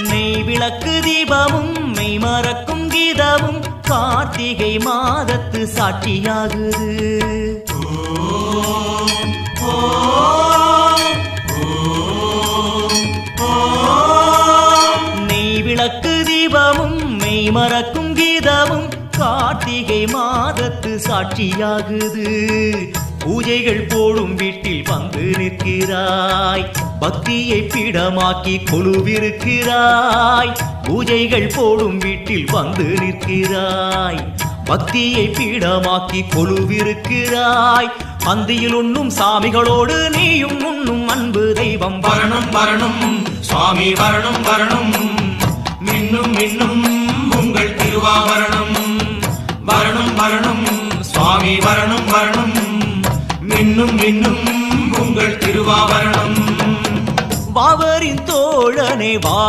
நெய் விளக்கு தீபமும் மெய் மறக்கும் கீதமும் கார்த்திகை மாதத்து சாட்சியாகுது. நெய் விளக்கு தீபமும் மெய் மறக்கும் கீதமும் கார்த்திகை மாதத்து சாட்சியாகுது. பூஜைகள் போடும் வீட்டில் வந்து நிற்கிறாய், பக்தியை பீடமாக்கி கொலுவிருக்கிறாய். பூஜைகள் போடும் வீட்டில் வந்து நிற்கிறாய், பக்தியை பீடமாக்கி கொலுவிருக்கிறாய். பந்தியில் உண்ணும் சாமிகளோடு நீயும் உண்ணும் அன்பு தெய்வம் வரணும் வரணும் சுவாமி வரணும் வரணும். மின்னும் மின்னும் உங்கள் திருவாபரணம் வரணும் வரணும் சுவாமி வரணும் வரணும். மின்னும் மின்னும் உங்கள் திருவாபரணம். பாவரின் தோழனே வாய்